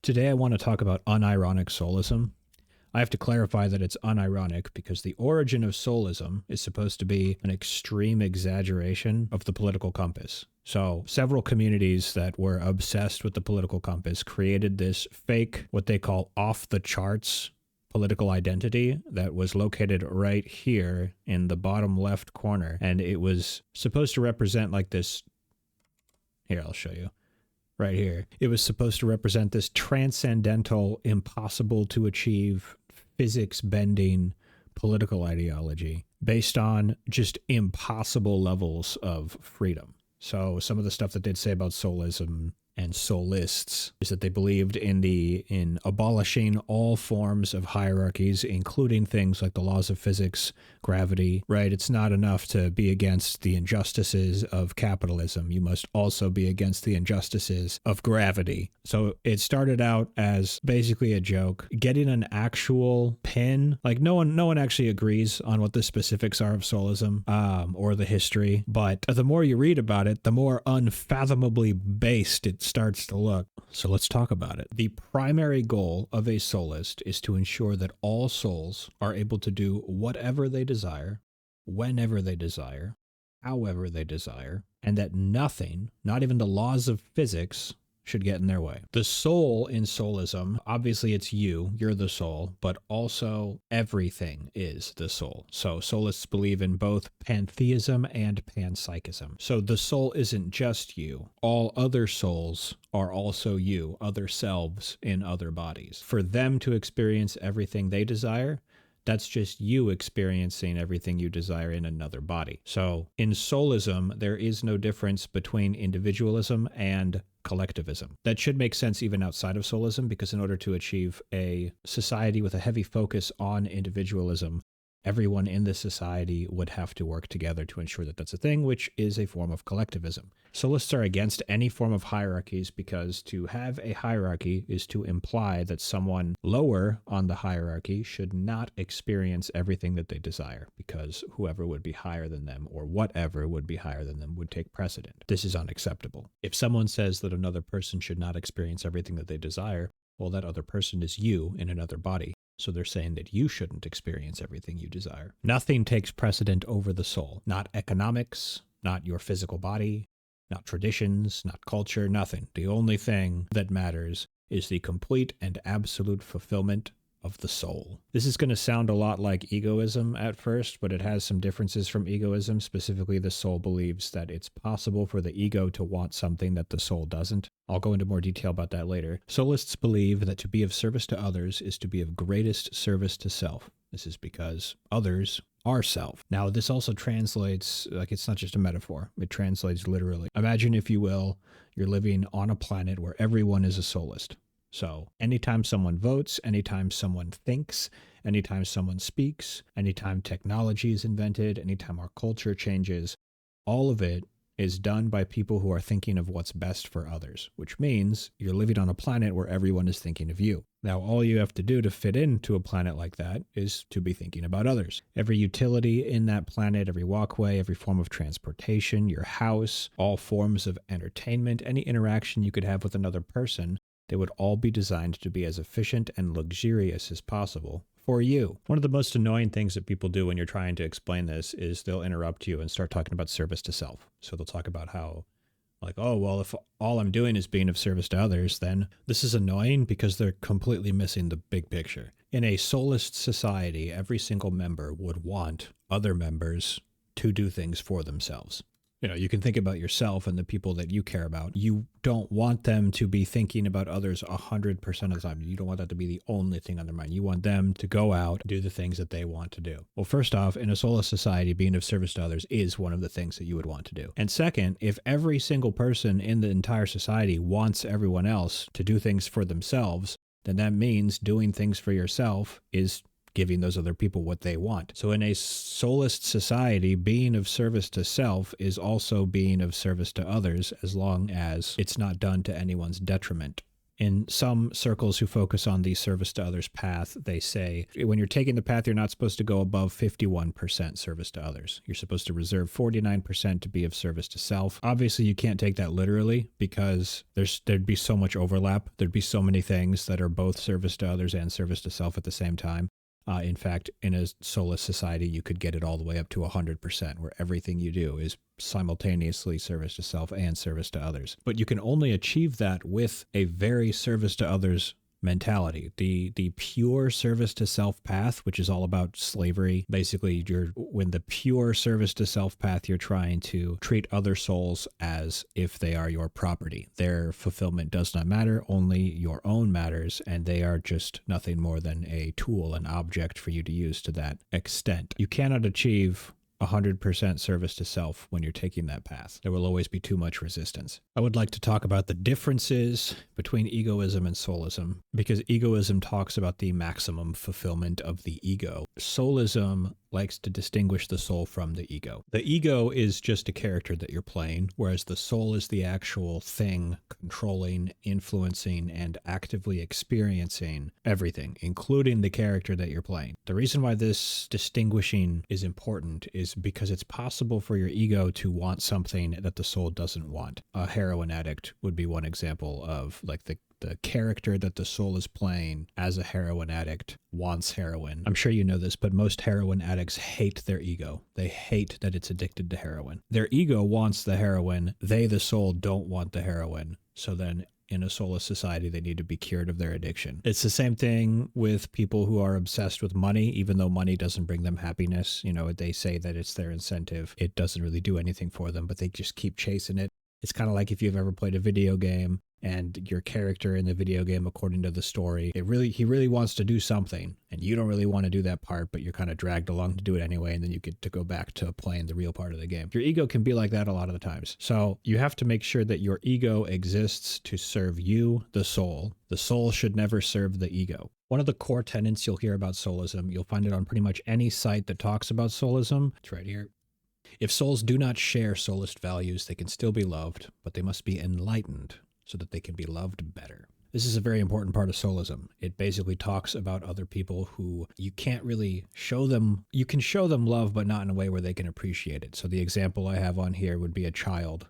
Today I want to talk about unironic soulism. I have to clarify that it's unironic because the origin of soulism is supposed to be an extreme exaggeration of the political compass. So, several communities that were obsessed with the political compass created this fake, what they call off the charts political identity that was located right here in the bottom left corner. And it was supposed to represent like this. Here, I'll show you. Right here. It was supposed to represent this transcendental, impossible to achieve, physics bending political ideology based on just impossible levels of freedom. So some of the stuff that they'd say about soulism and soulists is that they believed in abolishing all forms of hierarchies, including things like the laws of physics, gravity, right? It's not enough to be against the injustices of capitalism. You must also be against the injustices of gravity. So it started out as basically a joke. Getting an actual pin, like no one actually agrees on what the specifics are of soulism or the history, but the more you read about it, the more unfathomably based it starts to look. So let's talk about it. The primary goal of a soulist is to ensure that all souls are able to do whatever they desire, whenever they desire, however they desire, and that nothing, not even the laws of physics, should get in their way. The soul in soulism, obviously it's you're the soul, but also everything is the soul. So soulists believe in both pantheism and panpsychism. So the soul isn't just you. All other souls are also you, other selves in other bodies. For them to experience everything they desire, that's just you experiencing everything you desire in another body. So in soulism, there is no difference between individualism and collectivism. That should make sense even outside of soulism, because in order to achieve a society with a heavy focus on individualism, everyone in this society would have to work together to ensure that that's a thing, which is a form of collectivism. Soulists are against any form of hierarchies because to have a hierarchy is to imply that someone lower on the hierarchy should not experience everything that they desire, because whoever would be higher than them or whatever would be higher than them would take precedent. This is unacceptable. If someone says that another person should not experience everything that they desire, well, that other person is you in another body. So they're saying that you shouldn't experience everything you desire. Nothing takes precedent over the soul. Not economics, not your physical body, not traditions, not culture, nothing. The only thing that matters is the complete and absolute fulfillment of the soul. This is going to sound a lot like egoism at first, but it has some differences from egoism. Specifically, the soul believes that it's possible for the ego to want something that the soul doesn't. I'll go into more detail about that later. Soulists believe that to be of service to others is to be of greatest service to self. This is because others are self. Now, this also translates, like it's not just a metaphor, it translates literally. Imagine, if you will, you're living on a planet where everyone is a soulist. So anytime someone votes, anytime someone thinks, anytime someone speaks, anytime technology is invented, anytime our culture changes, all of it is done by people who are thinking of what's best for others, which means you're living on a planet where everyone is thinking of you. Now, all you have to do to fit into a planet like that is to be thinking about others. Every utility in that planet, every walkway, every form of transportation, your house, all forms of entertainment, any interaction you could have with another person, they would all be designed to be as efficient and luxurious as possible for you. One of the most annoying things that people do when you're trying to explain this is they'll interrupt you and start talking about service to self. So they'll talk about how, like, oh, well, if all I'm doing is being of service to others, then this is annoying because they're completely missing the big picture. In a soulist society, every single member would want other members to do things for themselves. You know, you can think about yourself and the people that you care about. You don't want them to be thinking about others 100% of the time. You don't want that to be the only thing on their mind. You want them to go out and do the things that they want to do. Well, first off, in a soulless society, being of service to others is one of the things that you would want to do. And second, if every single person in the entire society wants everyone else to do things for themselves, then that means doing things for yourself is giving those other people what they want. So in a soulist society, being of service to self is also being of service to others, as long as it's not done to anyone's detriment. In some circles who focus on the service to others path, they say when you're taking the path, you're not supposed to go above 51% service to others. You're supposed to reserve 49% to be of service to self. Obviously, you can't take that literally because there'd be so much overlap. There'd be so many things that are both service to others and service to self at the same time. In fact, in a soulless society, you could get it all the way up to 100%, where everything you do is simultaneously service to self and service to others. But you can only achieve that with a very service to others mentality. The pure service to self path, which is all about slavery. Basically, when the pure service to self path, you're trying to treat other souls as if they are your property. Their fulfillment does not matter, only your own matters, and they are just nothing more than a tool, an object for you to use to that extent. You cannot achieve 100% service to self when you're taking that path. There will always be too much resistance. I would like to talk about the differences between egoism and soulism, because egoism talks about the maximum fulfillment of the ego. Soulism likes to distinguish the soul from the ego. The ego is just a character that you're playing, whereas the soul is the actual thing controlling, influencing, and actively experiencing everything, including the character that you're playing. The reason why this distinguishing is important is because it's possible for your ego to want something that the soul doesn't want. A heroin addict would be one example of like the character that the soul is playing as a heroin addict wants heroin. I'm sure you know this, but most heroin addicts hate their ego. They hate that it's addicted to heroin. Their ego wants the heroin. They, the soul, don't want the heroin. So then in a soulless society, they need to be cured of their addiction. It's the same thing with people who are obsessed with money, even though money doesn't bring them happiness. You know, they say that it's their incentive. It doesn't really do anything for them, but they just keep chasing it. It's kind of like if you've ever played a video game and your character in the video game, according to the story, he really wants to do something and you don't really want to do that part, but you're kind of dragged along to do it anyway, and then you get to go back to playing the real part of the game. Your ego can be like that a lot of the times. So you have to make sure that your ego exists to serve you, the soul. The soul should never serve the ego. One of the core tenets you'll hear about soulism, you'll find it on pretty much any site that talks about soulism. It's right here. If souls do not share soulist values, they can still be loved, but they must be enlightened so that they can be loved better. This is a very important part of soulism. It basically talks about other people who you can't really show them. You can show them love, but not in a way where they can appreciate it. So the example I have on here would be a child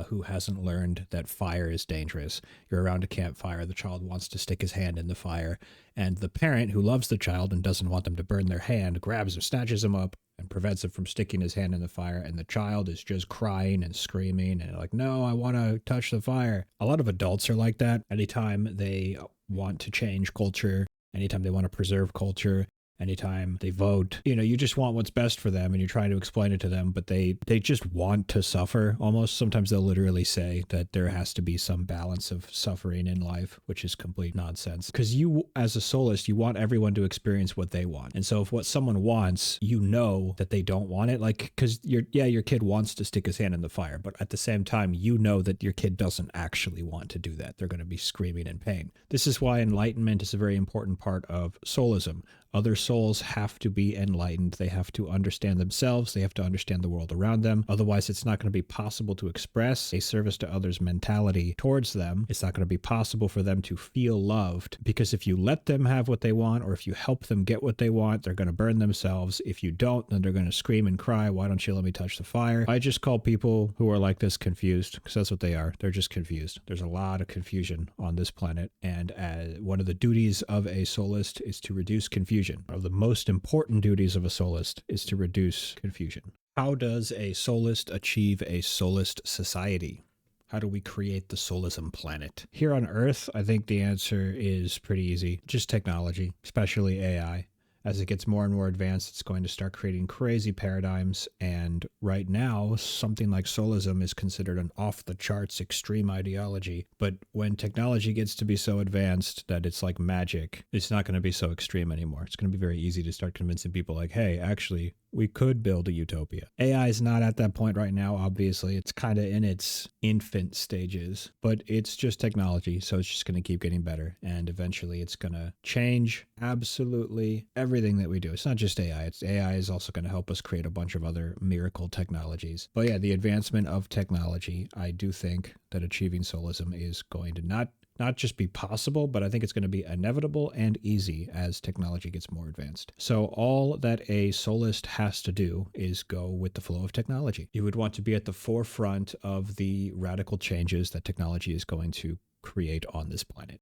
who hasn't learned that fire is dangerous. You're around a campfire. The child wants to stick his hand in the fire, and the parent, who loves the child and doesn't want them to burn their hand, grabs him, snatches him up, and prevents him from sticking his hand in the fire. And the child is just crying and screaming and like, no, I want to touch the fire. A lot of adults are like that. Anytime they want to change culture, anytime they want to preserve culture, anytime they vote, you just want what's best for them and you're trying to explain it to them, but they just want to suffer almost. Sometimes they'll literally say that there has to be some balance of suffering in life, which is complete nonsense. Because you, as a soulist, you want everyone to experience what they want. And so if what someone wants, you know that they don't want it, like, because your kid wants to stick his hand in the fire, but at the same time, you know that your kid doesn't actually want to do that. They're going to be screaming in pain. This is why enlightenment is a very important part of soulism. Other souls have to be enlightened. They have to understand themselves. They have to understand the world around them. Otherwise, it's not going to be possible to express a service to others mentality towards them. It's not going to be possible for them to feel loved, because if you let them have what they want, or if you help them get what they want, they're going to burn themselves. If you don't, then they're going to scream and cry, why don't you let me touch the fire? I just call people who are like this confused, because that's what they are. They're just confused. There's a lot of confusion on this planet, and one of the duties of a soulist is to reduce confusion. One of the most important duties of a soulist is to reduce confusion. How does a soulist achieve a soulist society? How do we create the soulism planet? Here on Earth, I think the answer is pretty easy. Just technology, especially AI. As it gets more and more advanced, it's going to start creating crazy paradigms. And right now, something like soulism is considered an off-the-charts extreme ideology. But when technology gets to be so advanced that it's like magic, it's not going to be so extreme anymore. It's going to be very easy to start convincing people like, hey, actually, we could build a utopia. AI is not at that point right now, obviously. It's kind of in its infant stages, but it's just technology, so it's just going to keep getting better. And eventually it's going to change absolutely everything that we do. It's not just AI. AI is also going to help us create a bunch of other miracle technologies. But yeah, the advancement of technology, I do think that achieving soulism is going to not not just be possible, but I think it's going to be inevitable and easy as technology gets more advanced. So all that a soulist has to do is go with the flow of technology. You would want to be at the forefront of the radical changes that technology is going to create on this planet.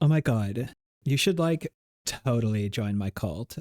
Oh my God. You should totally join my cult.